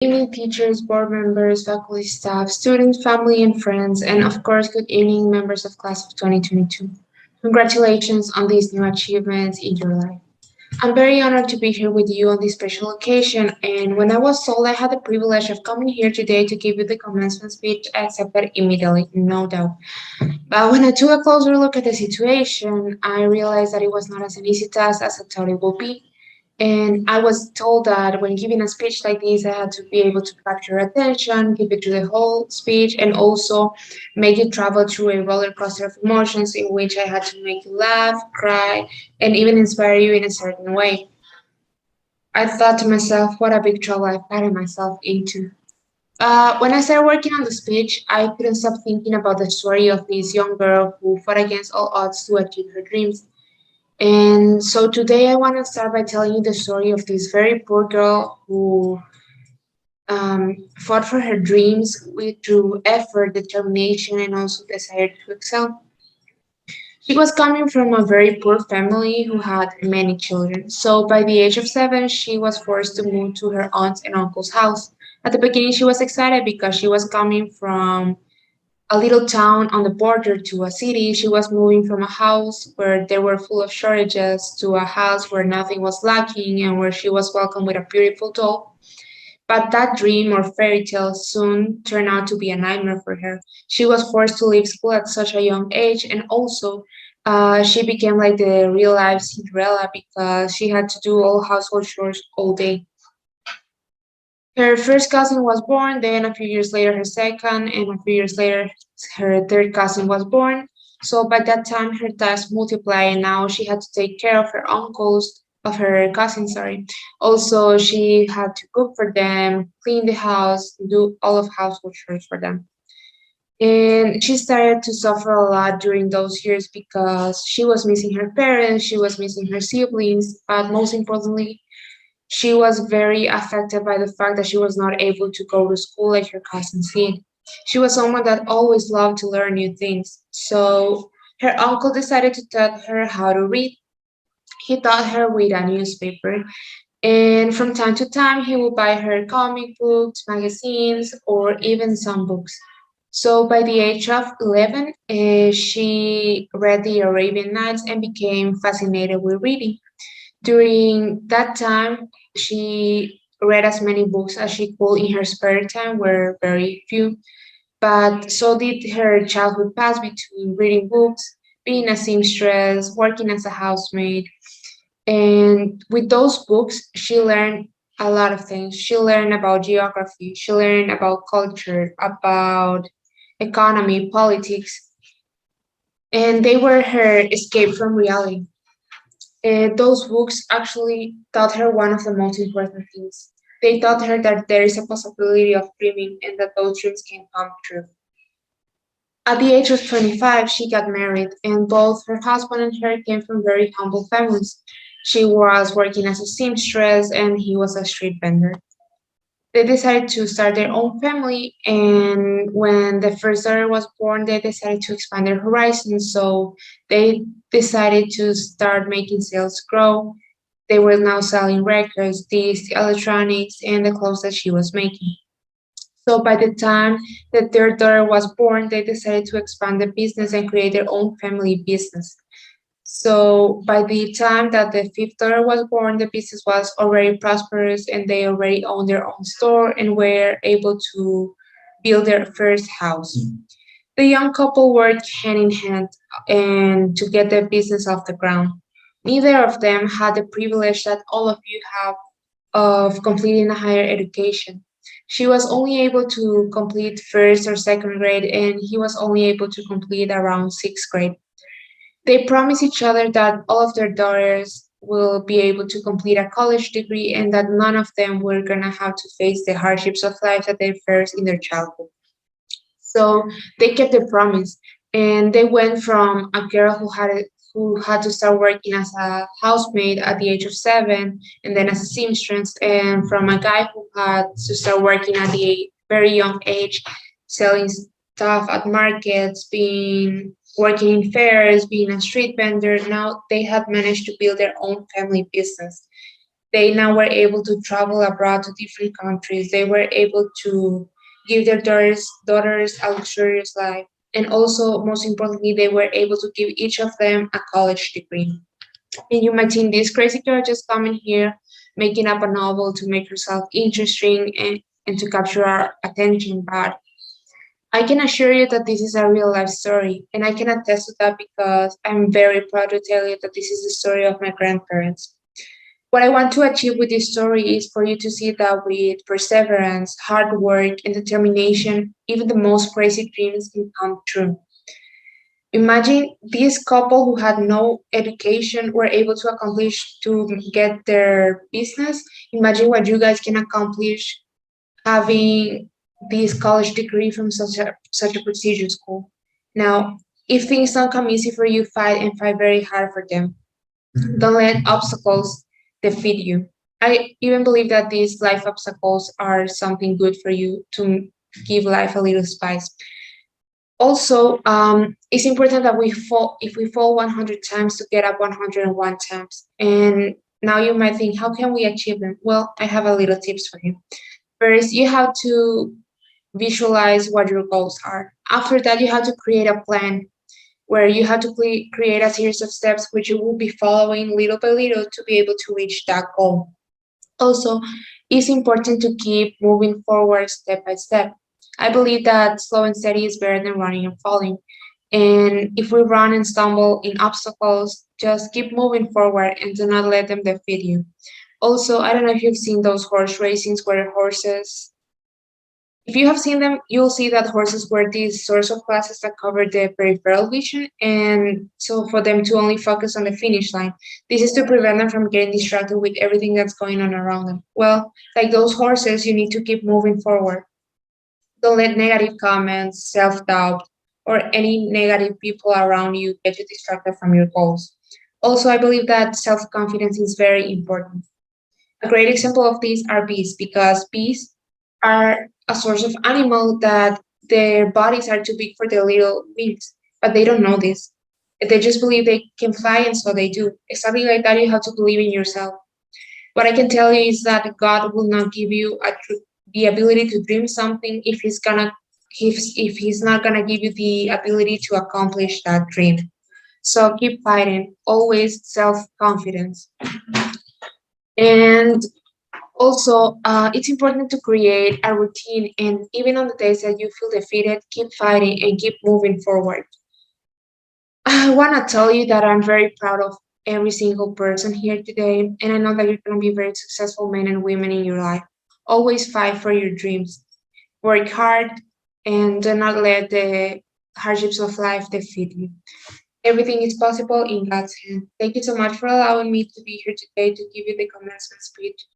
evening, teachers, board members, faculty, staff, students, family, and friends, and of course, good evening, members of class of 2022. Congratulations on these new achievements in your life. I'm very honored to be here with you on this special occasion, and when I was told I had the privilege of coming here today to give you the commencement speech, I accepted immediately, no doubt. But when I took a closer look at the situation, I realized that it was not as an easy task as I thought it would be. And I was told that when giving a speech like this, I had to be able to capture attention, give it to the whole speech, and also make it travel through a roller coaster of emotions in which I had to make you laugh, cry, and even inspire you in a certain way. I thought to myself, what a big trouble I've gotten myself into. When I started working on the speech, I couldn't stop thinking about the story of this young girl who fought against all odds to achieve her dreams. And so today I want to start by telling you the story of this very poor girl who fought for her dreams with through effort, determination, and also desire to excel. She was coming from a very poor family who had many children. So by the age of 7, she was forced to move to her aunt's and uncle's house. At the beginning, she was excited because she was coming from a little town on the border to a city. She was moving from a house where they were full of shortages to a house where nothing was lacking and where she was welcomed with a beautiful doll. But that dream or fairy tale soon turned out to be a nightmare for her. She was forced to leave school at such a young age, and also she became like the real life Cinderella because she had to do all household chores all day. Her first cousin was born, then a few years later, her second, and a few years later, her third cousin was born. So by that time, her tasks multiplied, and now she had to take care of her uncles, of her cousins, sorry. Also, she had to cook for them, clean the house, do all of household chores for them. And she started to suffer a lot during those years because she was missing her parents, she was missing her siblings, but most importantly, she was very affected by the fact that she was not able to go to school like her cousins did. She was someone that always loved to learn new things. So her uncle decided to taught her how to read. He taught her with a newspaper, and from time to time he would buy her comic books, magazines, or even some books. So by the age of 11, she read the Arabian Nights and became fascinated with reading. During that time, she read as many books as she could in her spare time, were very few, but so did her childhood pass between reading books, being a seamstress, working as a housemaid. And with those books, she learned a lot of things. She learned about geography, she learned about culture, about economy, politics, and they were her escape from reality. Those books actually taught her one of the most important things. They taught her that there is a possibility of dreaming and that those dreams can come true. At the age of 25, she got married, and both her husband and her came from very humble families. She was working as a seamstress, and he was a street vendor. They decided to start their own family, and when the first daughter was born, they decided to expand their horizons. So they decided to start making sales grow. They were now selling records, discs, electronics, and the clothes that she was making. So by the time the third daughter was born, they decided to expand the business and create their own family business. So by the time that the fifth daughter was born, the business was already prosperous and they already owned their own store and were able to build their first house. The young couple worked hand in hand and to get their business off the ground. Neither of them had the privilege that all of you have of completing a higher education. She was only able to complete first or second grade, and he was only able to complete around sixth grade. They promise each other that all of their daughters will be able to complete a college degree and that none of them were gonna have to face the hardships of life that they faced in their childhood. So they kept their promise and they went from a girl who had to start working as a housemaid at the age of 7 and then as a seamstress and from a guy who had to start working at the very young age selling stuff at markets, being working in fairs, being a street vendor. Now they had managed to build their own family business. They now were able to travel abroad to different countries. They were able to give their daughters a luxurious life. And also, most importantly, they were able to give each of them a college degree. And you might think this crazy girl just coming here, making up a novel to make herself interesting and to capture our attention. But I can assure you that this is a real life story. And I can attest to that because I'm very proud to tell you that this is the story of my grandparents. What I want to achieve with this story is for you to see that with perseverance, hard work, and determination, even the most crazy dreams can come true. Imagine this couple who had no education were able to accomplish to get their business. Imagine what you guys can accomplish having this college degree from such a prestigious school. Now, if things don't come easy for you, fight and fight very hard for them. Don't let obstacles defeat you. I even believe that these life obstacles are something good for you to give life a little spice. Also, it's important that we fall, if we fall 100 times, to get up 101 times. And now you might think, how can we achieve them? Well, I have a little tips for you. First, you have to visualize what your goals are. After that, you have to create a plan where you have to create a series of steps which you will be following little by little to be able to reach that goal. Also, it's important to keep moving forward step by step. I believe that slow and steady is better than running and falling. And if we run and stumble in obstacles, just keep moving forward and do not let them defeat you. Also, I don't know if you've seen those horse racings where horses, if you have seen them, you'll see that horses wear these sorts of glasses that cover the peripheral vision, and so for them to only focus on the finish line. This is to prevent them from getting distracted with everything that's going on around them. Well, like those horses, you need to keep moving forward. Don't let negative comments, self doubt, or any negative people around you get you distracted from your goals. Also, I believe that self confidence is very important. A great example of these are bees because bees are a source of animal that their bodies are too big for their little wings, but they don't know this. They just believe they can fly, and so they do. Exactly like that, you have to believe in yourself. What I can tell you is that God will not give you the ability to dream something if He's not gonna give you the ability to accomplish that dream. So keep fighting. Always self confidence. And also, it's important to create a routine, and even on the days that you feel defeated, keep fighting and keep moving forward. I want to tell you that I'm very proud of every single person here today, and I know that you're going to be very successful men and women in your life. Always fight for your dreams, work hard, and do not let the hardships of life defeat you. Everything is possible in God's hand. Thank you so much for allowing me to be here today to give you the commencement speech.